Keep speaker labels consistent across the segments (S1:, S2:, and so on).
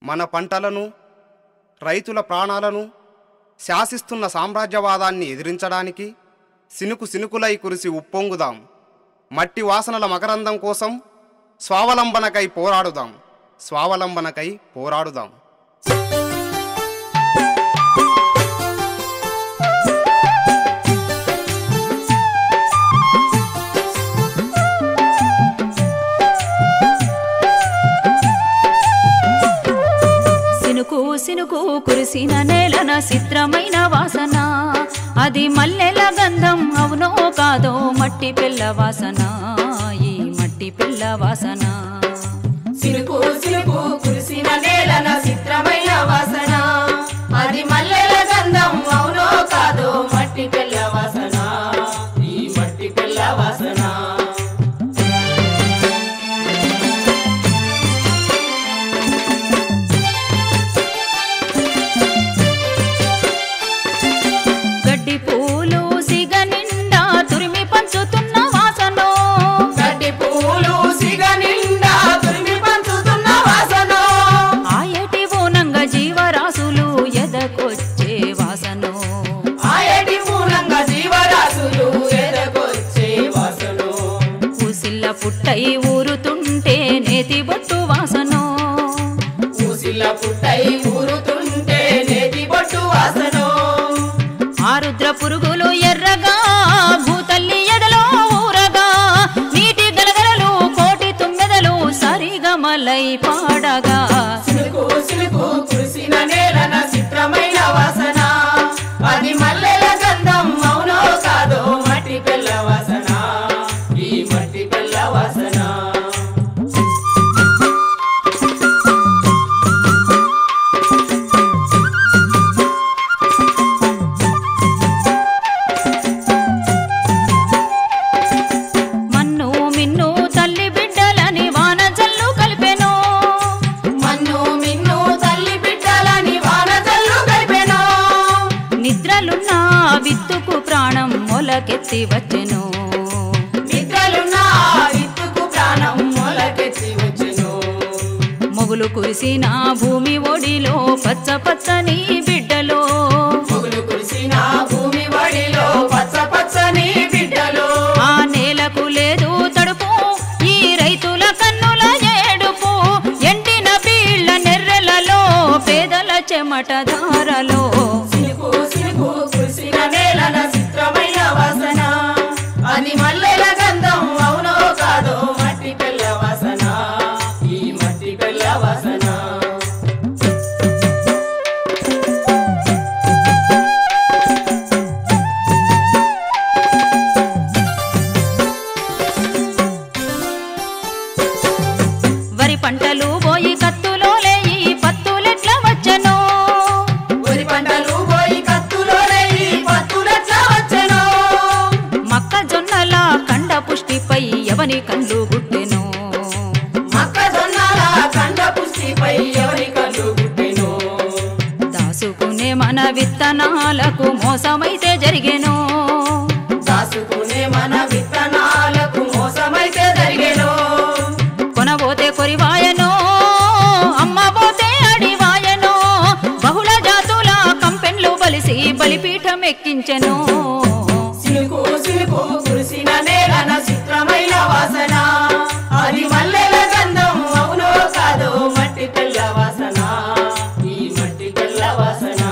S1: మన పంటలను రైతుల ప్రాణాలను శాసిస్తున్న సామ్రాజ్యవాదాన్ని ఎదిరించడానికి సినుకు సినుకులై కురిసి ఉప్పొంగుదాం. మట్టి వాసనల మకరందం కోసం స్వావలంబనకై పోరాడుదాం. స్వావలంబనకై పోరాడుదాం.
S2: సినుకు కురిసిన నేలన చిత్రమైన వాసన, అది మల్లెల గంధం అవునో కాదో మట్టి పిల్ల వాసన, ఈ మట్టి పిల్ల వాసన.
S3: సినుకు కురిసిన నేలన చిత్రమైన వాసన, అది మల్లెల గంధం అవునో కాదో మట్టి పిల్ల వాసన, ఈ మట్టి పిల్ల వాసన.
S2: పుట్టై ఊరుతుంటే నేతి బొట్టు వాసనో,
S3: ఊసిల్ల పుట్టై ఊరుతుంటే నేతి బొట్టు వాసనో.
S2: ఆరుద్ర పురుగులు ఎర్రగా భూతల్లి ఎదలో ఊరగా, నీటి గలగలలు కోటి తుమ్మెదలు సరిగమలై పాడగా.
S3: సినుకు కురిసిన నేలన చిత్రమైన వాసన, అది మల్లెల గంధం అవునో కాదో మట్టి పిల్ల వాసన, ఈ మట్టి పిల్ల వాసన.
S2: మన్ను మిన్ను తల్లి బిడ్డలని వాన జల్లు కలిపెను,
S3: మన్ను మిన్ను తల్లి బిడ్డలని వాన జల్లు కలిపెను.
S2: నిద్రలున్న విత్తుకు ప్రాణం మొలకెత్తి వచ్చెను,
S3: నిద్రలున్న విత్తుకు ప్రాణం మొలకెత్తి వచ్చెను.
S2: మొగులు కురిసిన భూమి ఒడిలో పచ్చ పచ్చని బిడ్డలో,
S3: మొగులు కురిసిన భూమి ఒడిలో పచ్చ పచ్చని బిడ్డలో.
S2: ఆ నేలకు లేదు తడుపు ఈ రైతుల కన్నుల ఏడుపు, ఎండిన బీళ్ల నెర్రెలలో పేదల చెమట ధారలో.
S3: సినుకు కురిసిన నేలన చిత్రమైన వాసన, అది మల్లెల గంధం అవునో కాదో మట్టి పిల్ల వాసన, ఈ మట్టి పిల్ల వాసన.
S2: వరి పంటలు పోయి కత్తులో లేయి పత్తులెట్ల వచ్చెనో,
S3: వరి పంటలు పోయి కత్తులో లేయి పత్తులెట్ల వచ్చెనో.
S2: మొక్కజొన్నల కండ పుష్టిపై ఎవని కళ్ళు గుట్టెనో,
S3: మొక్కజొన్నల కండ పుష్టిపై ఎవరి కళ్ళు గుట్టెనో.
S2: దాసుకునే మన విత్తనాలకు మోసమైతే జరిగెనో,
S3: దాసుకునే మన విత్తనాలకు మోసమైతే జరిగెను.
S2: కొనబోతే కొరివాయనో అమ్మబోతే అడివాయనో, బహుళ జాతుల కంపెన్లు బలిసి బలిపీఠం ఎక్కించెను.
S3: సినుకు కురిసిన నేలన చిత్రమైన వాసన, అది మల్లెల గంధం అవునో కాదో మట్టి పిల్ల వాసన, ఈ మట్టి పిల్ల వాసన.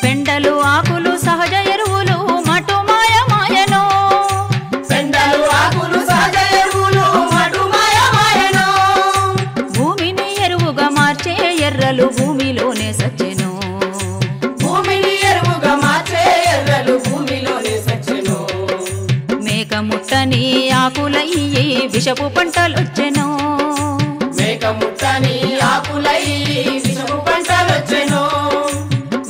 S2: పెండలు ఆకులు సహజ ఎరువులు మటు మాయమాయనో,
S3: పెండలు ఆకులు సహజ ఎరువులు మటు మాయమాయనో.
S2: భూమిని ఎరువుగా మార్చే ఎర్రలు భూమిలోనే సచ్చెను,
S3: భూమిని ఎరువుగా మార్చే ఎర్రలు భూమిలోనే సచ్చెను.
S2: మేక ముట్టని ఆకులయ్యి విషపు పంటలొచ్చెను,
S3: మేక ముట్టని ఆకులై విషము పంటలొచ్చెను.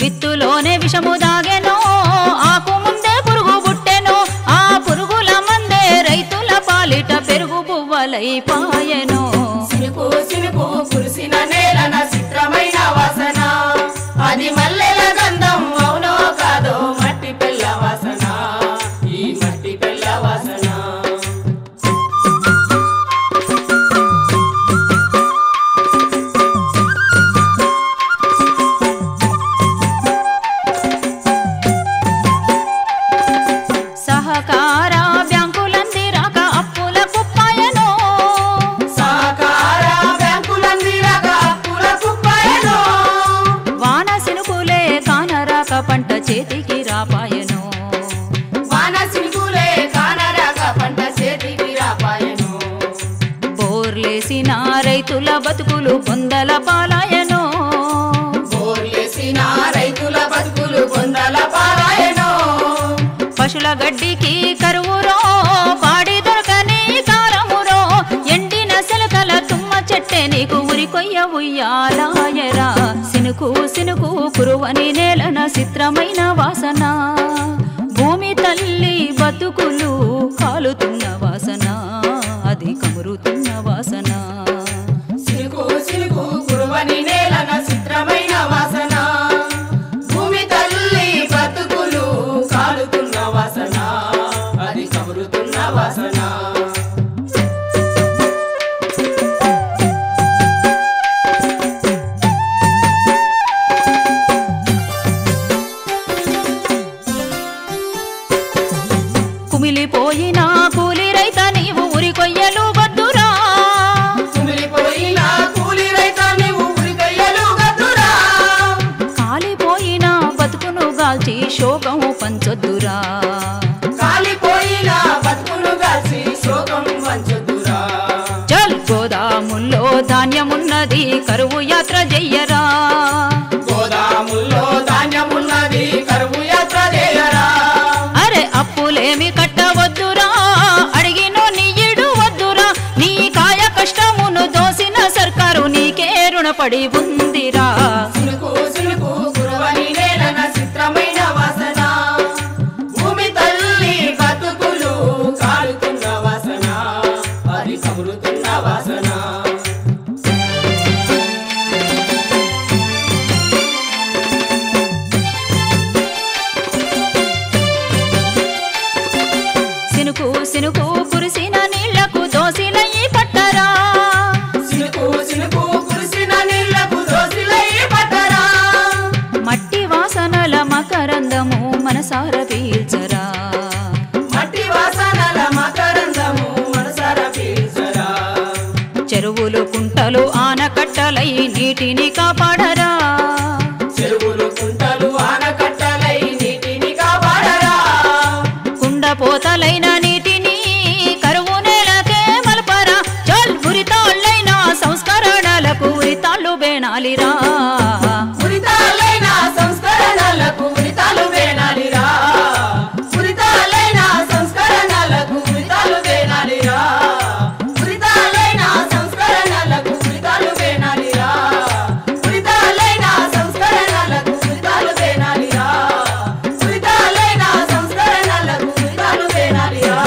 S2: విత్తులోనే విషము దాగెనో, ఆకు ముందే పురుగు పుట్టెను, ఆ పురుగుల మందే రైతుల పాలిట పెరుగు పువ్వలై పాయెను.
S3: సినుకు కురిసిన నేలన చిత్రమైన వాసన, అది మల్లెల గంధం అవునో కాదో మట్టి పిల్ల
S2: రైతుల బతుకులు బొందల పాలాయనో
S3: బోర్లేసిన రైతుల బతుకులు బొందల పాలాయనో
S2: పశుల గడ్డికి కరువురో పాడి దొరకని కారమురో ఎండిన సెలకల తుమ్మ చెట్టే నీకు ఉరికొయ్య ఉయ్యాలాయరా సినుకు సినుకు కురువని నేలన చిత్రమైన వాసన భూమి తల్లి బతుకులు కాలుతున్న వాసన అది కమురుతున్న వాసన
S3: సినుకు సినుకు కురువని నేలన చిత్రమైన వాసన భూమి తల్లి బతుకులు కాలుతున్న వాసన అది కమురుతున్న వాసన
S2: కుమిలిపోయిన కూలి రైత నీవు ఉరికొయ్యలు గద్దురా
S3: కుమిలిపోయిన కూలి రైత నీవు ఉరికొయ్యలు గద్దురా
S2: కాలిపోయిన బతుకును గాల్చి శోకం పంచొద్దురా
S3: కాలిపోయిన బతుకును గాల్చి శోకం పంచొద్దురా
S2: చల్ గోదాముల్లో ధాన్యమున్నది కరువు యాత్ర చెయ్యరా
S3: గోదాముల్లో ధాన్యమున్నది కరువు యాత్ర చేయరా
S2: అరే అప్పులేమి కట్టవద్దురా అడిగినో నీ ఇడు వద్దురా నీ కాయ కష్టమును దోసిన సర్కారు నీకే రుణపడి ఉందిరా
S3: సినుకు సినుకు కురువని నేలన చిత్రమైన వాసన భూమి తల్లి బతుకులు కాలుతున్న వాసన అది కమురుతున్న వాసన
S2: సినుకు సినుకు కురిసిన నీళ్లకు దోసిలయ్యి పట్టరా
S3: సినుకు సినుకు కురిసిన నీళ్లకు దోసిలై పట్టరా
S2: మట్టి వాసనల మకరందము మనసార పీల్చరా
S3: మట్టి వాసనల మకరందము మనసార పీల్చరా
S2: చెరువులు కుంటలు ఆనకట్టలై నీటిని కాపాడరా
S3: చెరువులు కుంటలు ఆనకట్టలై నీటిని కాపాడరా
S2: కుండపోతలైన నీటిని కరువు నేలకే మలపరా చల్ ఉరితాళ్ళైన సంస్కరణలకు ఉరితాళ్ళు బేనాలిరా
S3: ఉరితాలైన సంస్కరణలకు ఉరితాలు వేనాలిరా ఉరితాలైన సంస్కరణలకు ఉరితాలు వేనాలిరా ఉరితాలైన సంస్కరణలకు ఉరితాలు వేనాలిరా ఉరితాలైన సంస్కరణలకు ఉరితాలు వేనాలిరా ఉరితాలైన సంస్కరణలకు ఉరితాలు వేనాలిరా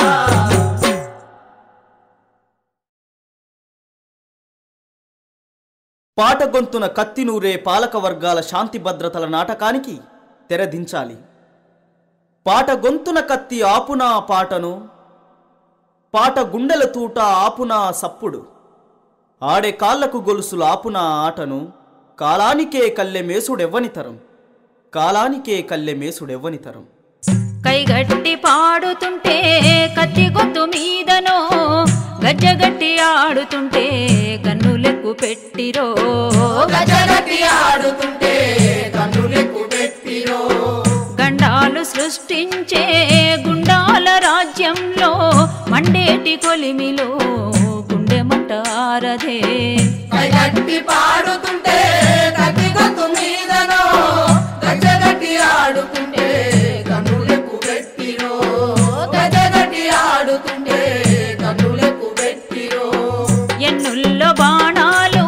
S4: పాటగొంతున కత్తినూరే పాలక వర్గాల శాంతి భద్రతల నాటకానికి తెరదించాలి. పాటగొంతున కత్తి ఆపునా పాటను, పాట గుండెల తూట ఆపునా సప్పుడు, ఆడే కాళ్లకు గొలుసులు ఆపునా ఆటను, కాలానికే కల్లె మేసుడెవ్వనితరం, కాలానికే కల్లె మేసుడెవ్వనితరం.
S2: కైగట్టి పాడుతుంటే కత్తి గొంతు మీదనో గజ్జగట్టి ఆడుతుంటే కన్నులెక్కు పెట్టిరో
S3: గజగట్టి ఆడుతుంటే కన్నులెక్కు పెట్టిరో
S2: గండాలు సృష్టించే గుండాల రాజ్యంలో మండేటి కొలిమిలో గుండె మంట ఆరదే
S3: కైగట్టి పాడుతుంటే కత్తి గొంతు మీదనో గజగట్టి ఆడుతుంటే కన్నులెక్కు పెట్టిరో గజగట్టి ఆడుతుంటే కన్నులెక్కు పెట్టిరో
S2: ఎన్నుల్లో బాణాలు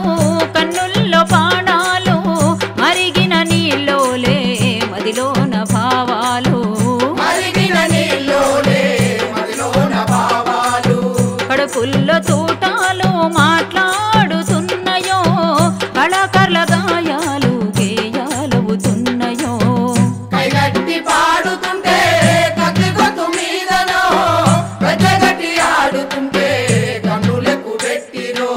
S2: కన్నుల్లో బాణాలు మరిగిన నీలోలే మదిలోన భావాలు
S3: మరిగిన నీలోలే మదిలోన భావాలు
S2: కడుపుల్లో తూటాలు మాట్లాడుతున్నాయో కళాకారుల గాయాలు గేయాలవుతున్నాయో
S3: కైగట్టి పాడుతుంటే కత్తి గొంతు మీదనో గజగట్టి ఆడుతుంటే కన్నులెక్కు పెట్టిరో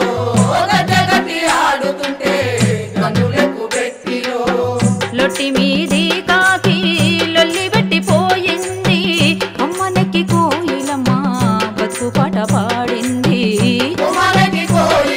S3: గజగట్టి ఆడుతుంటే కన్నులెక్కు పెట్టిరో
S2: లొట్టి మీది కాకి లొల్లి పెట్టిపోయింది అమ్మనెక్కి కోయిలమ్మ బతుకు పాట పాడింది
S3: కుమారకి కోయి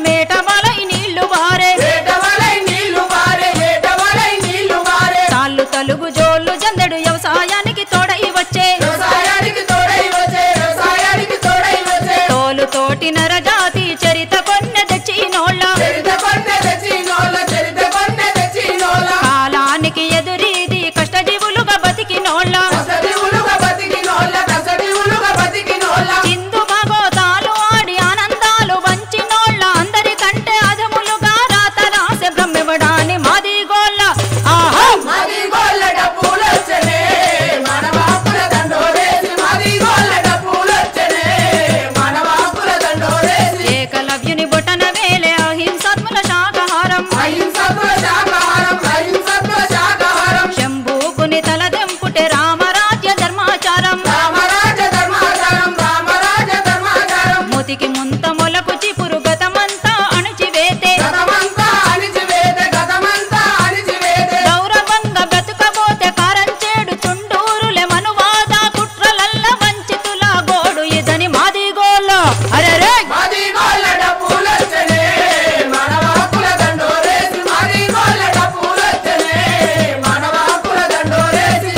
S2: మేటవలై నీళ్లు వారే
S3: వేటవలై నీళ్లు వారే వేటవలై నీళ్లు వారే
S2: తాళ్ళు తలుగు జోళ్ళు జందెడు వ్యవసాయానికి తోడై వచ్చే
S3: వ్యవసాయానికి తోడై వచ్చే వ్యవసాయానికి తోడై వచ్చే
S2: తోలు తోటి నరజాతి చరిత కొన్నె తెచ్చినోళ్ళ
S3: చరిత కొన్నె తెచ్చినోళ్ళ చరిత కొన్నె తెచ్చినోళ్ళ
S2: కాలానికి ఎదురీది కష్టజీవులుగా బతికినోళ్ళ
S3: కసడివులుగా బతికినోళ్ళ కసడివులుగా బతికినోళ్ళ
S2: చిందు భగోతాలు ఆడి ఆనందాలు వంచినోళ్ళ అందరికంటే అధములుగా రాత రాసే బ్రహ్మివడాని మాది గోళ్ళ ఆహా
S3: మాది గోళ్ళ డప్పులొచ్చనే మనవాపుల దండోరేసి మాది గోళ్ళ డప్పులొచ్చనే మనవాపుల దండోరేసి
S2: ఏకలవ్యుని బొటన వేలే అహింసాత్ముల శాకాహారం
S3: అహింసత్వ శాకాహారం అహింసత్వ శాకాహారం
S2: శంభూకుని తలదెంపుటే రామరాజ్య ధర్మాచారం
S3: రామరాజ ధర్మాచారం రామరాజ ధర్మాచారం
S2: ముతికి ముంత మొలకు చిపురు గతమంతా అణిచివేతే
S3: గతమంతా అణిచివేతే గతమంతా అణిచివేతే
S2: గౌరవంగా బ్రతుకబోతే కారంచేడు చుండూరులే మనువాద కుట్రలల్ల వంచితుల గోడు ఇదని మాది గోళ్ళ అరెరే
S3: మాది గోళ్ళ డప్పులొచ్చనే మనవాపుల దండోరేసి మాది గోళ్ళ డప్పులొచ్చనే మనవాపుల దండోరేసి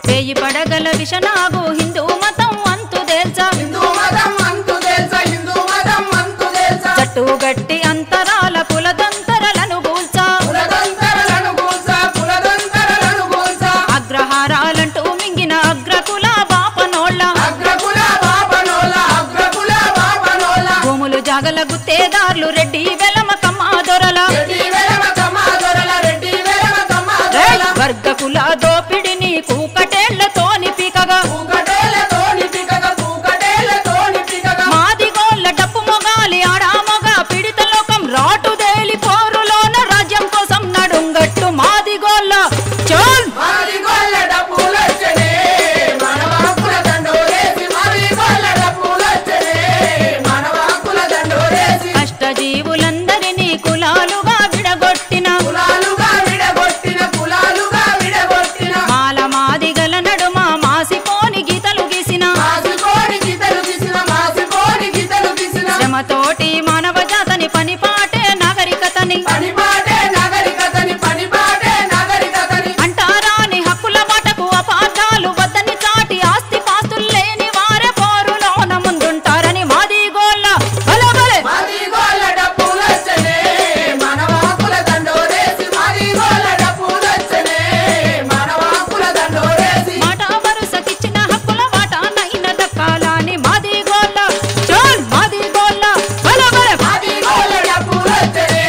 S2: వేయి పడగల విషనాగు హిందూ మతం అంతు దేల్చా
S3: హిందూ మతం అంతు తెలుసా హిందూ మతం అంతు తెలుసా
S2: చట్టు గట్టి అంతరాల కులదంతరలను గూల్చా
S3: కులదంతరలను గూల్సా కులదంతరలను గూల్సా
S2: అగ్రహారాలంటూ మింగిన అగ్రకుల బాపనోళ్ళ
S3: అగ్రకుల బాపనోళ్ళ అగ్రకుల బాపనోళ్ళ
S2: భూములు జాగల గుత్తేదార్లు రెడ్డి వెలమ కమ్మాదొరల
S3: రెడ్డి వెలమ కమ్మాదొరల రెడ్డి వెలమ కమ్మాదొరల
S2: వర్గ కుల దోపిడిని కూకటేళ్లతోని పీకగా
S3: పూకటేలతోని పికగా పూకటేలతోని పికగా
S2: మాది గోళ్ళ డప్పు మొగాలి ఆడామొగ పీడిత లోకం రాటు దేలి పోరులోన రాజ్యం కోసం నడుంగట్టు మాది గోళ్ళ చోల్
S3: మాది గోళ్ళ డప్పులొచ్చనే మనవాకుల దండోరేసి మాది గోళ్ళ డప్పులొచ్చనే మనవాకుల దండోరేసి
S2: కష్టజీవులందరినీ కులాలుగా విడగొట్టిన
S3: కులాలుగా విడగొట్టిన కులాలుగా విడగొట్టిన
S2: మాల మాదిగల నడుమ మాసిపోని గీతలు గీసిన
S3: మాసిపోని గీతలు గీసిన మాసిపోని గీతలు గీసిన
S2: శ్రమతోటి మానవ జాతని పనిపాటే నాగరికతని
S3: పనిపాటే నాగరికతని పనిపాటే నాగరికతని
S2: అంటారాని హక్కుల మాటకు అపార్థాలు వద్దని చాటి ఆస్తి పాస్తులు లేని వారే పోరులోన ముందుంటారని మాది గోళ్ళ బలబలే
S3: మాది గోళ్ళ డప్పులొచ్చనే మనవాకుల దండోరేసి మాది గోళ్ళ డప్పులొచ్చనే మనవాకుల దండోరేసి
S2: మాట వరుసకిచ్చిన హక్కుల వాటానైన దక్కాలని మాది గోళ్ళ చోల్ మాది గోళ్ళ బలబలే
S3: మాది గోళ్ళ డప్పులొచ్చనే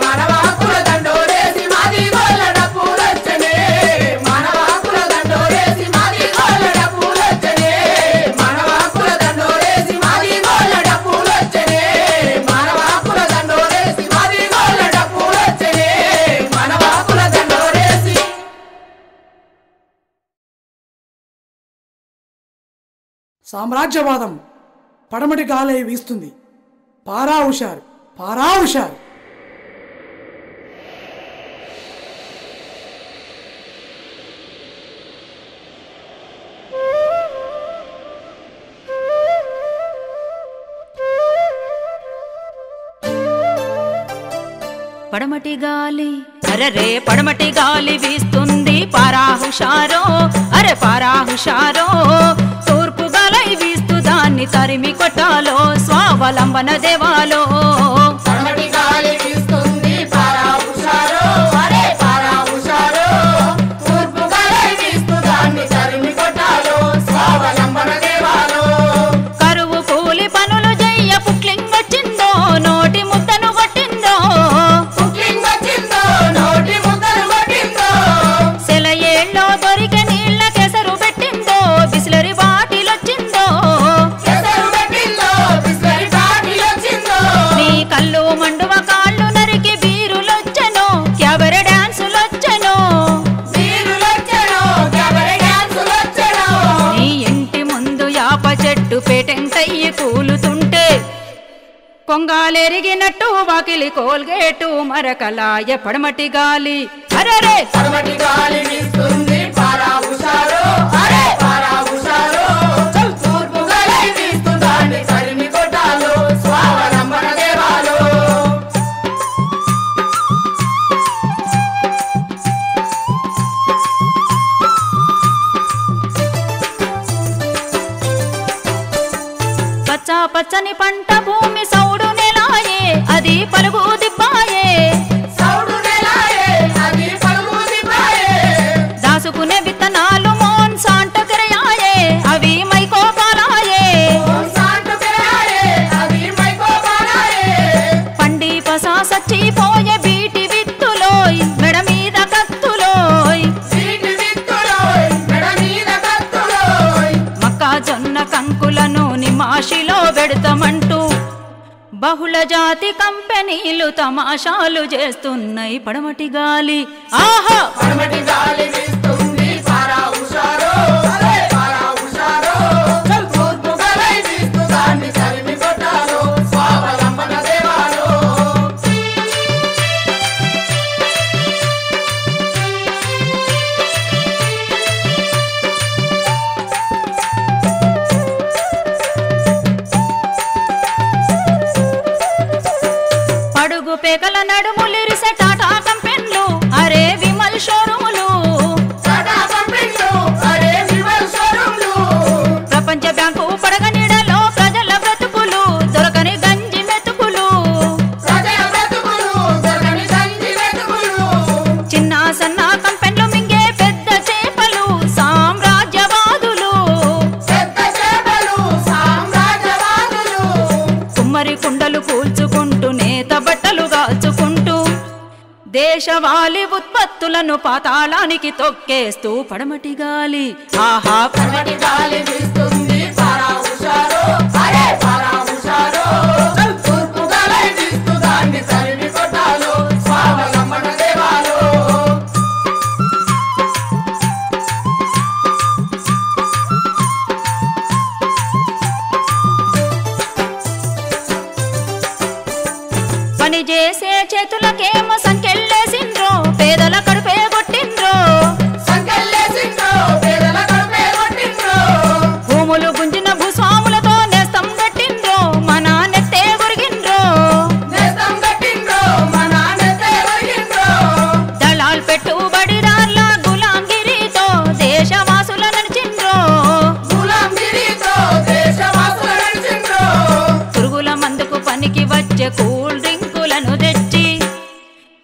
S3: మనవాకుల దండోరేసి మాది గోళ్ళ డప్పులొచ్చనే మనవాకుల దండోరేసి మాది గోళ్ళ డప్పులొచ్చనే మనవాకుల దండోరేసి మాది గోళ్ళ డప్పులొచ్చనే మనవాకుల దండోరేసి మాది గోళ్ళ డప్పులొచ్చనే మనవాకుల దండోరేసి
S5: సామ్రాజ్యవాదం పడమటి గాలే వీస్తుంది. పారా హుషారు పారా హుషారు.
S2: పడమటి గాలి అరెరే పడమటి గాలి వీస్తుంది పారా హుషారో అరే పారా హుషారో తూర్పు గాలై వీస్తూ దాన్ని తరిమి కొట్టాలో స్వావలంబన దేవాలో
S3: పడమటి గాలి వీస్తుంది పారా హుషారో అరే పారా హుషారో తూర్పు గాలి వీస్తూ దాన్ని తరిమి కొట్టాలో స్వావలంబన దేవాలో
S2: కరువు కూలి పనులు చెయ్య పుక్లింగ్ వచ్చిందో నోటి ముద్దను కొట్టిందో
S3: కుకింగ్ వచ్చిందో నోటి ముద్దలు కొట్టిందో
S2: సెలయేళ్ళలో దొరికే నీళ్ళ కేసరు పెట్టిందో బిస్లరీ బాటిల్ వచ్చిందో
S3: ఎసరు పెట్టిందో బిస్లరీ బాటిల్ వచ్చిందో
S2: నీ కళ్ళు మండువ కాళ్ళు నరికి బీరులొచ్చెను క్యాబరే డాన్సులొచ్చెను
S3: వీరులొచ్చెను క్యాబరే డాన్సులొచ్చెను
S2: నీ ఇంటి ముందు యాప చెట్టు పేటెంటయ్యి కూలుతుంటే కొంగాలెరిగినట్టు వాకిలి కోల్గేటు మరకలాయ పడమటి గాలి అరరే
S3: పడమటి గాలి వీస్తుంది పారా హుషారో అరే పారా హుషారో
S2: జాతి కంపెనీలు తమాషాలు చేస్తున్నాయి పడమటి గాలి. ఆహా
S3: పడమటి గాలి వీస్తుంది పారా హుషారో, అరే పారా హుషారో. తూర్పు గాలి వీస్తూ దాన్ని తరిమి కొట్టాలో, స్వావలంబన దేవాలో.
S2: అడుగు పేకల నడుములిరిసే టాటా కంపెన్లు, అరే విమల్ షోరూములు,
S3: టాటా కంపెనీలు, అరే విమల్ షోరూమ్లు.
S2: ప్రపంచ బ్యాంకు పడగ నీడలో ప్రజల బ్రతుకులు, దొరకని గంజి మెతుకులు,
S3: ప్రజల బ్రతుకులు, దొరకని గంజి వెతుకులు.
S2: చిన్న సన్న కంపెన్లు మింగే పెద్ద చేపలు, సామ్రాజ్యవాదులు,
S3: పెద్ద చేపలు, సామ్రాజ్యవాదులు.
S2: కుమ్మరి కుండలు కూల్చుకుంటూ నేత బట్టలు కాల్చుకుంటూ దేశవాళి ఉత్పత్తులను పాతాళానికి తొక్కేస్తూ పడమటి గాలి. ఆహా
S3: పడమటి గాలి వీస్తుంది పారా హుషారో, అరే పారా హుషారో. తూర్పు గాలి వీస్తూ దాన్ని తరిమి కొట్టాలో, స్వావలంబన దేవాలో.
S2: పని చేసే చేతులకేమో సంకెళ్ళేసిండ్రో, పేదల కడుపే కొట్టిండ్రో,
S3: సంకెళ్ళేసిండ్రో, పేదల కడుపే కొట్టిండ్రో.
S2: భూములు గుంజిన భూస్వాములతో నేస్తం కట్టిండ్రో, మన నెత్తే గురిగిండ్రో,
S3: నేస్తం కట్టిండ్రో, మన నెత్తే ఒరిగిండ్రో.
S2: దళాల్ పెట్టుబడిదార్ల గులాంగిరితో దేశవాసుల నడిచిండ్రో,
S3: గులాంగిరితో దేశవాసుల నడిచిండ్రో.
S2: పురుగుల మందుకు పనికి వచ్చే కూల్ డ్రింకులను తెచ్చి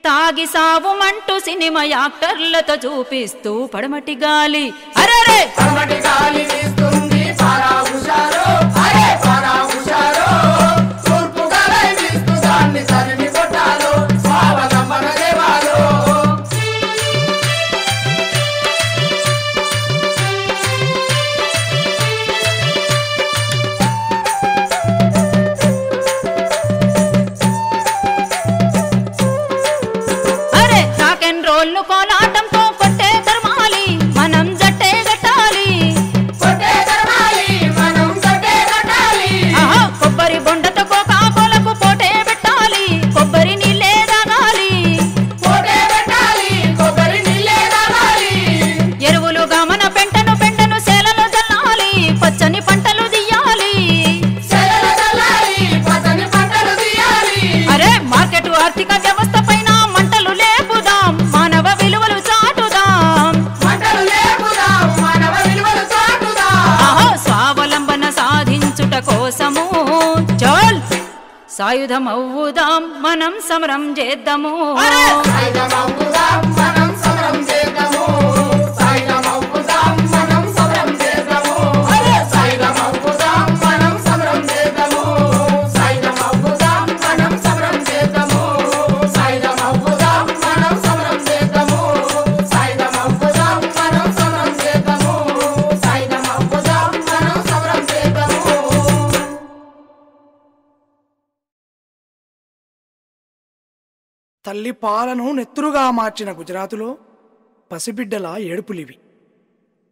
S2: తాగి సావుమంటూ సినిమా యాక్టర్లతో చూపిస్తూ పడమటి గాలి. అరెరే
S3: పడమటి గాలి వీస్తుంది పారా హుషారో, అరే పారా హుషారో. తూర్పు గాలి వీస్తూ దాన్ని తరిమి కొట్టాలో, స్వావలంబన దేవాలో.
S2: అరే రాక్ అండ్ రోల్ కోలాటంతో కొట్టే తరమాలి, మనం జట్టే గట్టాలి.
S3: కొట్టే తరమాలి, మనం కొట్టే కట్టాలి.
S2: ఆహా కొబ్బరి బొండతో కోకాకోలకు పోటే పెట్టాలి, కొబ్బరి నీళ్ళే తాగాలి.
S3: పోటే పెట్టాలి, కొబ్బరి నీళ్ళే తాగాలి.
S2: ఎరువులుగా మన పెంటను సేలలో చల్లాలి, పచ్చని పంటలు దియ్యాలి.
S3: సెలల చల్లాలి, పచ్చని పంటలు తీయాలి.
S2: అరే మార్కెట్ ఆర్థిక వ్యవస్థ పైన మంటలు లేపుదాం, మానవ విలువలు చాటుదాం.
S3: మంటలు లేపుదాం, మానవ విలువలు చాటుదాం.
S2: ఆహో స్వావలంబన సాధించుట కోసము చల్ సాయుధమవుదాం, మనం సమరం చేద్దాము.
S3: సాయుధమవుదాం, మనం సమరం చేద్దాము. సాయుధమవుదాం, మనం సమరం చేద్దాము. సాయుధమవుదాం, మనం సమరం చేద్దాము. సాయుధమవుదాం, మనం సమరం చేద్దాము. సాయుధమవుదాం, మనం సమరం చేద్దాము. సాయుధమవుదాం, మనం సమరం చేద్దాము. సాయుధమవుదాం, మనం సమరం చేద్దాము.
S5: తల్లి పాలను నెత్తురుగా మార్చిన గుజరాతులో పసిబిడ్డల ఏడుపులివి.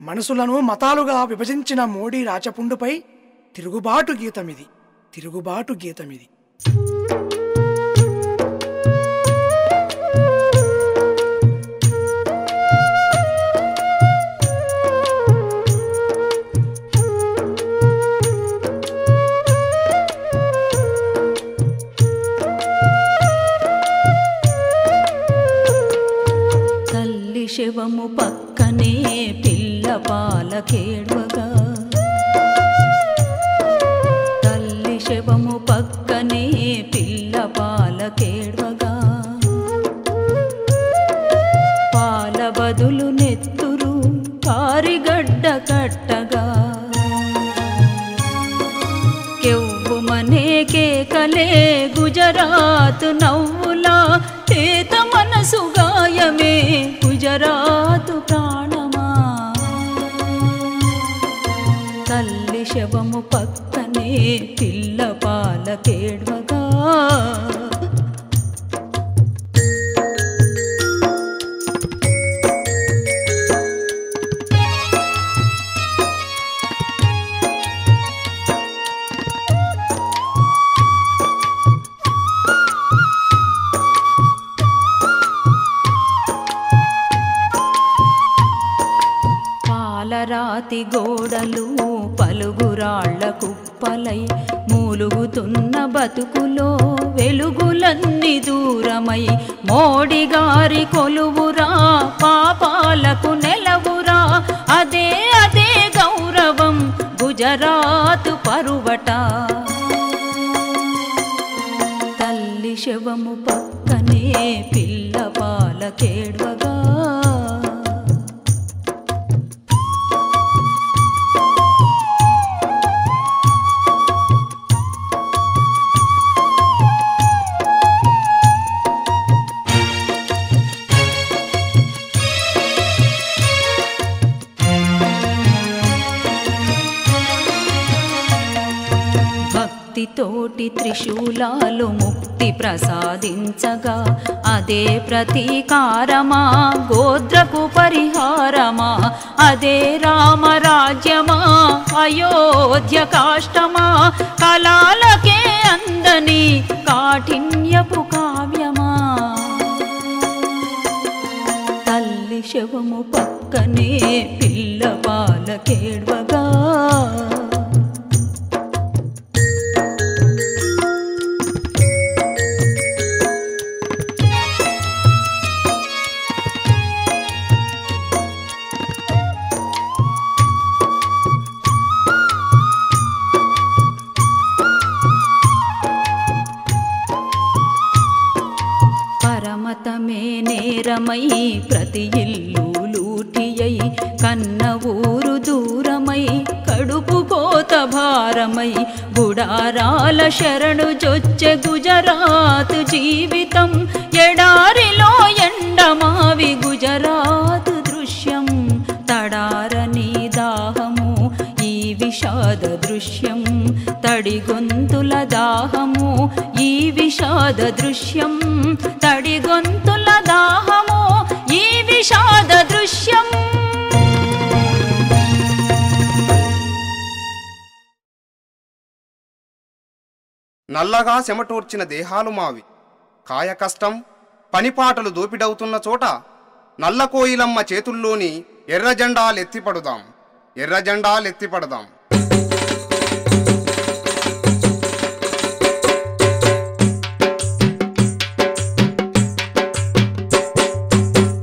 S5: మనసులను మతాలుగా విభజించిన మోడీ రాచపుండుపై తిరుగుబాటు గీతమిది, తిరుగుబాటు గీతమిది.
S2: తల్లి శవము పక్కనే పిల్ల పాలకేడ్వగా, తల్లి శవము పక్కనే పిల్ల పాలకేడ్వగా, పాల బదులు నెత్తురు కారిగడ్డ కట్టగా, కెవ్వుమనే కేకలే గుజరాత్ నవ్వులా, తేత మనసు గాయమే గుజరాతు ప్రాణమా. తల్లి శవము పక్కనే పిల్ల పాలకేడ్వగా, పాలరాతి గోడలు పలుగురాళ్ల కుప్పలై మూలుగుతున్న బతుకులో వెలుగులన్నీ దూరమై మోడిగారి కొలువురా పాపాలకు నెలవురా అదే అదే గౌరవం గుజరాతు పరువట తల్లి శవము పక్కనే పిల్ల పాలకేడ్వగా తోటి త్రిశూలాలు ముక్తి ప్రసాదించగా అదే ప్రతీకారమా గోత్రకు పరిహారమా అదే రామరాజ్యమా అయోధ్య కాష్టమా కళాలకే అందని కాఠిన్యపు కావ్యమా తల్లి శవము పక్కనే పిల్ల పాలకేడ్వగా పరమతమే నేరమై ప్రతి ఇల్లు లూటియై కన్న ఊరు దూరమై కడుపు కోత భారమై గుడారాల శరణు జొచ్చె గుజరాత్ జీవితం ఎడారిలో ఎండమావి గుజరాత్ దృశ్యం తడారని దాహము ఈ విషాద దృశ్యం తడి గొంతుల దాహము ఈ విషాద దృశ్యం తడి గొంతుల దాహము ఈ విషాద దృశ్యం
S1: నల్లగా చెమటూర్చిన దేహాలు మావి కాయ కష్టం పనిపాటలు దోపిడవుతున్న చోట నల్ల కోయిలమ్మ చేతుల్లోని ఎర్ర జెండాలెత్తిపడుదాం ఎర్ర జెండాలెత్తిపడదాం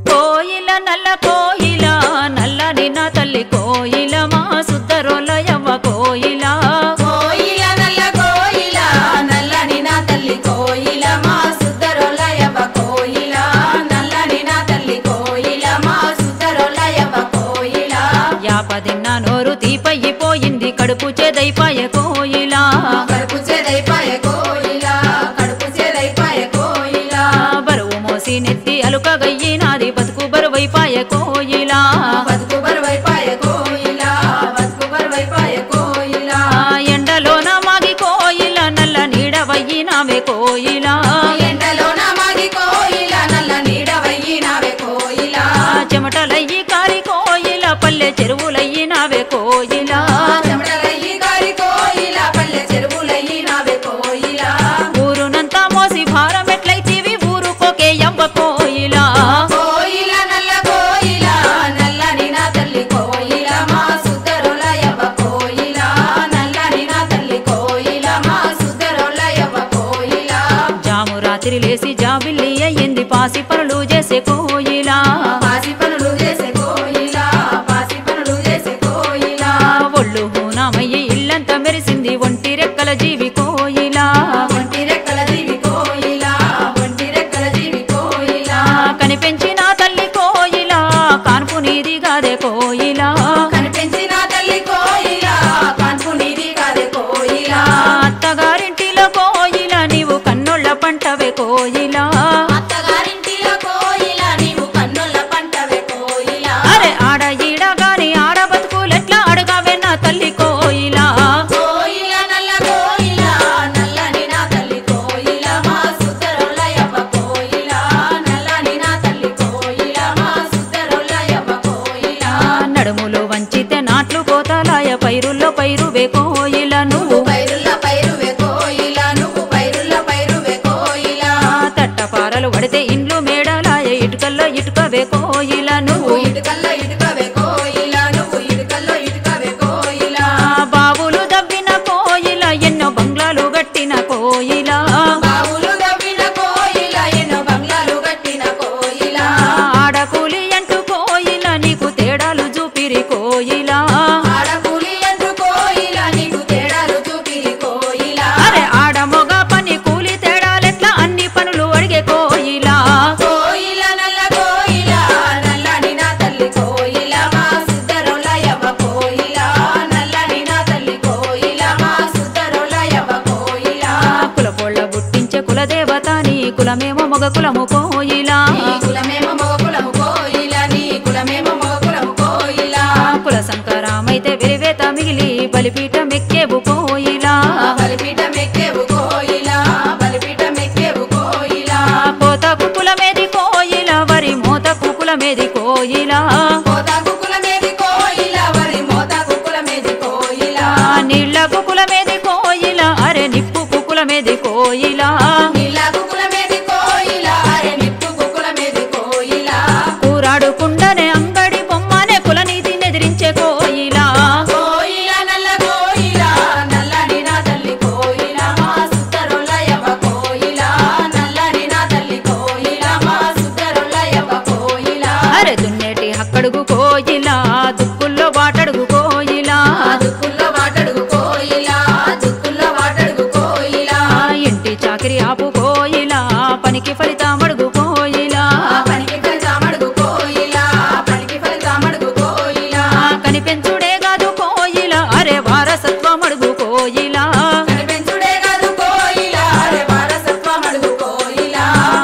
S2: కోయిల నల్ల కోయిల నల్లని నా తల్లి కోయిల మా సుద్దరోలయవ్వ కోయిల
S3: కోయిల నల్ల కోయిల నల్లని నా తల్లి కోయిల మా సుద్దరోలయవ కోయిల నల్లని నా తల్లి కోయిల మా సుద్దరోలయవ కోయిల
S2: యాపదిన్న నోరు తీపయ్యిపోయింది కడుపు చెదైపాయ కోయిల
S3: కడుపు చెదైపాయ కోయిల కడుపు చెదైపాయ కోయిల
S2: బరువు మోసి నెత్తి అలుకగయ్యినాది బతుకు బరువైపాయ కోయిల
S3: బతుకు బరువైపాయ కోయిల బతుకు బరువైపాయ కోయిల
S2: ఎండలోన మాగి కోయిల నల్ల నీడవయ్యినావే కోయిల
S3: ఎండలోన మాగి కోయిల నల్ల నీడవయ్యినావే కోయిల
S2: చెమటలయ్యి కారి కోయిల పల్లె చెరువులయ్యినావే కోయిల
S3: చెమటలయ్యి కారి కోయిల పల్లె చెరువులయ్యినావే కోయిల
S2: ఊరునంతా మోసి భారం ఎట్లయితీవి ఊరుకోకే యవ్వ కోయిల
S3: కోయిల నల్ల కోయిల నల్లని నా తల్లి కోయిల మా సుద్దరోలయవ కోయిల నల్లని నా తల్లి కోయిల మా సుద్దరోలయవ కోయిల
S2: జాము రాత్రి లేసి జాబిల్లి అయ్యింది పాసి పనులు చేసే కోయిల
S3: పాసి పనులు చేసే కోయిల పాసి పనులు చేసే కోయిల
S2: కోయిల
S3: నువ్వు
S2: నువ్వు
S3: ఇటుకల్లో ఇటుకవే కోయిల నువ్వు ఇటుకల్లో ఇటుకవే కోయిల
S2: బావులు దవ్విన కోయిల ఎన్నో బంగ్లాలు గట్టిన కోయిల
S3: బావులు దవ్విన కోయిల ఎన్నో బంగ్లాలు కట్టిన కోయిల
S2: ఆడకూలి అంటూ కోయిల నీకు తేడాలు చూపిరి కోయిల
S3: ఆడకూలి అంటూ కోయిల నీకు తేడాలు చూపిరి కోయిల
S2: అరే ఆడ మొగ పని కూలి తేడాలెట్లా అన్ని పనులు అడిగే కోయిల
S3: కోయిల నల్ల కోయిల నల్లని నా తల్లి కోయిల మా సుద్దరుల యవ్వ కోయిల నల్లని నా తల్లి కోయిల మా సుద్దరుల యవ్వ కోయిల
S2: కులపోళ్ళ పుట్టించే కులదేవత నీ కులమేమో మొగ కులము కోయిల
S3: నీ కులమేమో మగ కులము కోయిల నీ కులమేమో మగ కులము కోయిల
S2: కుల సంకరామైతే వెలివేత మిగిలి బలిపీఠం ఎక్కేవు కోయిల
S3: బలిపీఠం ఎక్కేవు కోయిల బలిపీఠం ఎక్కేవు కోయిల
S2: కోతకు కులమేది కోయిల వరి మోతకు కులమేది కోయిల
S3: కోతాకు కులమేది కోయిల వరి మోతాకు కులమేది కోయిల
S2: నీళ్లకు కులమేది కోయిల అరే నిప్పుకు కులమేది కోయిల
S3: నీళ్ళకు కులమేది కోయిల అరే నిప్పుకు కులమేది కోయిల
S2: కూరాడుకుండనే అంగడి బొమ్మనే కులనీతి ఎదిరించే కోయిల
S3: కోయిల నల్ల కోయిల నల్లని నా తల్లి కోయిల మా సుద్దరుల యవ్వ కోయిల నల్లని నా తల్లి కోయిల మా సుద్దరుల యవ్వ కోయిల
S2: అరే దున్నేటి హక్కడుగు కోయిల దుక్కుల్లో వాటడుగు కోయిల
S3: దుక్కుల్లో వాటడుగు కోయిల దుక్కుల్లో వాటడుగు కోయిల
S2: ఇంటి చాకిరి ఆపు కోయిల పనికి ఫలితమడుగు కోయిల
S3: పనికి ఫలితమడుగు కోయిల పనికి ఫలితమడుగు కోయిల
S2: కనిపెంచుడే కాదు కోయిల అరే వారసత్వమడుగు కోయిల
S3: కనిపెంచుడే కాదు కోయిల అరే వారసత్వమడుగు కోయిల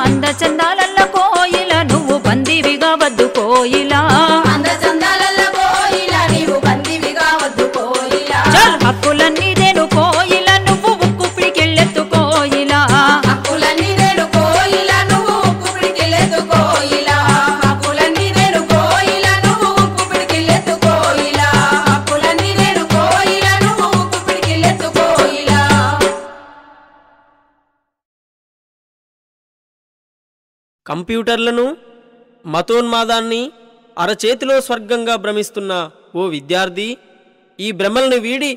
S2: అందచందాలల్ల కోయిల నువ్వు బందీవిగా వద్దు కోయిల
S3: అందచందాలల్ల కోయిల నీవు బందివిగా వద్దు కోయిల
S2: చల్ హక్కులన్నీదేను కోయిల నువ్వు ఉక్కు పిడికెళ్ళెత్తు కోయిల
S3: హక్కులన్నీ నేను కోయిల నువ్వు ఉక్కు పిడికిలెత్తు కోయిల హక్కులన్నీ నేను కోయిల నువ్వు ఉక్కు పిడికిలెత్తు కోయిల హక్కులన్నీ నేను కోయిల నువ్వు ఉక్కు పిడికిలెత్తు కోయిల
S6: కంప్యూటర్లను మతోన్మాదాన్ని అరచేతిలో స్వర్గంగా భ్రమిస్తున్న ఓ విద్యార్థి ఈ భ్రమలను వీడి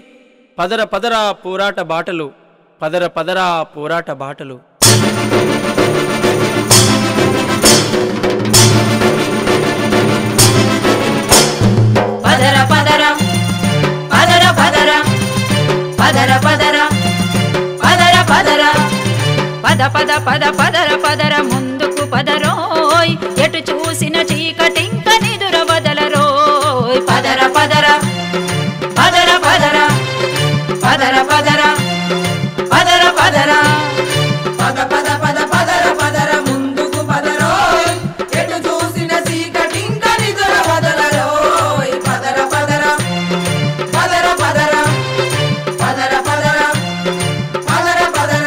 S6: పదర పదరా పోరాట బాటలు పదర పదరా పోరాట బాటలు
S3: పదర పదర పదర పదర పదర పదర పదర పదర
S2: పద పద పద పదర పదర ముందుకు పదరోయ్ ఎటు చూసిన చీకటింక నిదుర వదలరోయ్
S3: పదర పదర పదర పదర పదర పదర పదర పదర పద పద పద పదర పదర ముందుకు పదరోయ్ ఎటు చూసిన చీకటింక నిదుర వదలరోయ్ పదర పదర పదర పదర పదర పదర పదర పదర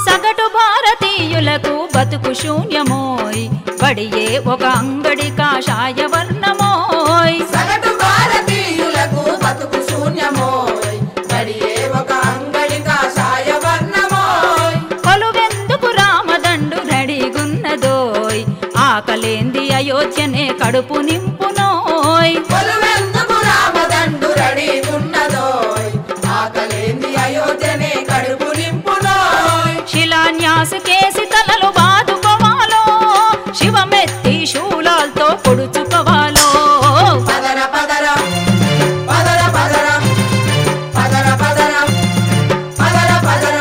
S2: సగటు భారతీయులకు బతుకు శూన్యమోయ్ బడియే ఒక అంగడి కాషాయ వర్ణమోయ్
S3: సగటు భారతీయులకు బతుకు శూన్యమోయ్ బడియే ఒక అంగడి కాషాయ వర్ణమోయ్
S2: కొలువెందుకు రామదండు రెడీగున్నదోయ్ ఆకలేంది అయోధ్యనే కడుపు నింపునోయ్
S3: కొలువెందుకు రామదండు రెడీగున్నదోయ్ ఆకలేంది అయోధ్యనే కడుపు నింపునోయ్
S2: శిలాన్యాస కేసి తలలు బాదుకోవాలో శివమెత్తి శూలాలతో పొడుచుకోవాలో
S3: పదర పదర పదర పదర పదర పదర పదర పదర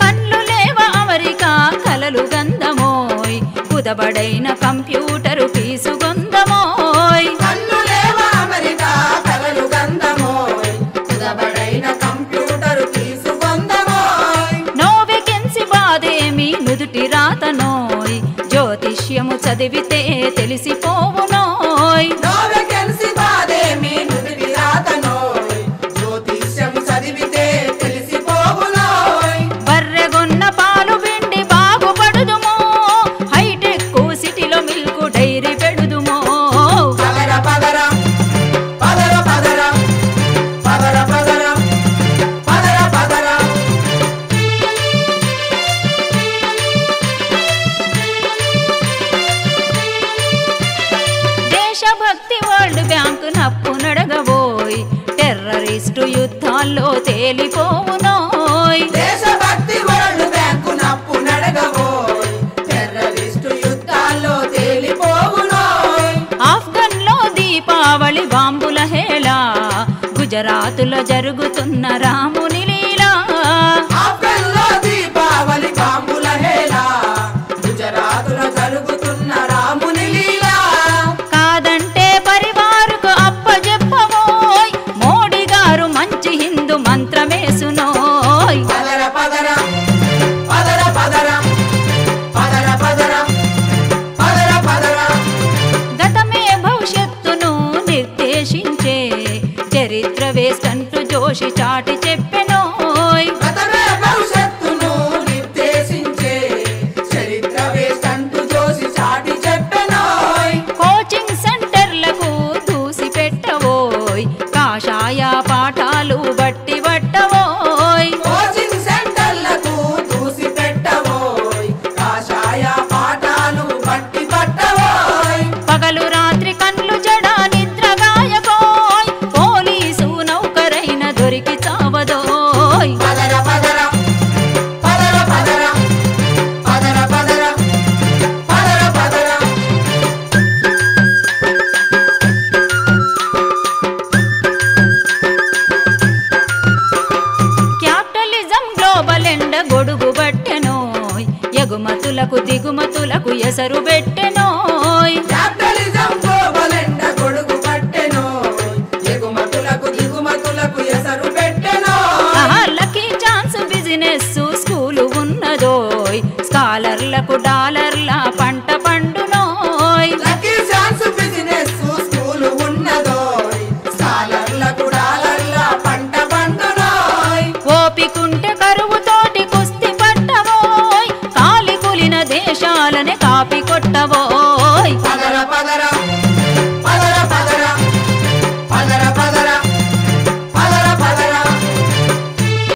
S2: కళ్ళు లేవ అమెరికా కలలు గంధమోయ్ కుదబడైన కంప్యూటరు పీసుగొందమోయ్
S3: కన్ను లేవ అమెరికా కలలు గంధమోయ్ కుదబడైన కంప్యూటరు తీసుకొందమోయ్
S2: నోవెకెన్సి బాదేమి నుదుటి రాతనోయ్ జ్యోతిష్యము చదివితే తెలిసిపోవునోయ్
S3: నోవెకెన్సి బాదేమి నుదిటి రాతనోయ్ జ్యోతిష్యము చదివితే తెలిసిపోవునోయ్
S2: బర్రెగొన్న పాలు పిండి బాగుపడుదుమో హైటెక్ సిటీలో మిల్కు డైరీ పెడుదుమో
S3: పదర పదర పదర పదర పదర పదర పదర
S2: జరుగుతున్న రాముని లీలా
S3: ఆఫ్ఘన్లో దీపావళి బాంబుల హేళ గుజరాతులో జరుగుతున్న రాముని లీలా
S2: కాదంటే పరివారుకు అప్పజెప్పబోయ్ మోడీ గారు మంచి హిందూ మంత్రమేసునోయ్
S3: పదర పదర పదర పదర పదర పదర పదర పదర
S2: గతమే భవిష్యత్తును నిర్దేశించే చరిత్ర వేస్టంటూ జోషి చాటి చెప్పెనోయ్
S3: గతమే భవిష్యత్తును నిర్దేశించే చరిత్ర వేస్టంటూ జోషి చాటి చెప్పెనోయ్
S2: కోచింగ్ సెంటర్లకు దూసి పెట్టవోయ్ కాషాయ పాఠాలు బట్టి పట్టవోయ్
S3: కోచింగ్ సెంటర్లకు దూసి పెట్టవోయ్ కాషాయ పాఠాలు బట్టి పట్టవోయ్
S2: పగలు రాత్రి కన్లు జడ నిద్రగాయకోయ్ పోలీసు నౌకరైన దొరికి చావదోయ్
S3: పదర పదర పదర పదర పదర పదర పదర పదర
S2: క్యాపిటలిజం గ్లోబల్ ఎండ గొడుగు బట్టెనోయ్ ఎగుమతులకు దిగుమతులకు ఎసరు పెట్టెనోయ్
S3: క్యాపిటలిజం గ్లోబల్ ఎండ గొడుగు పట్టెనోయ్ ఎగుమతులకు దిగుమతులకు ఎసరు పెట్టెనోయ్
S2: లక్కీ ఛాన్స్ బిజినెస్ స్కూలు ఉన్నదోయ్ స్కాలర్లకు డాలర్ల పంట పండునోయ్
S3: లక్కీ ఛాన్స్ బిజినెస్ స్కూల్ ఉన్నదోయ్ స్కాలర్లకు డాలర్ల పంట పండునోయ్
S2: ఓపిక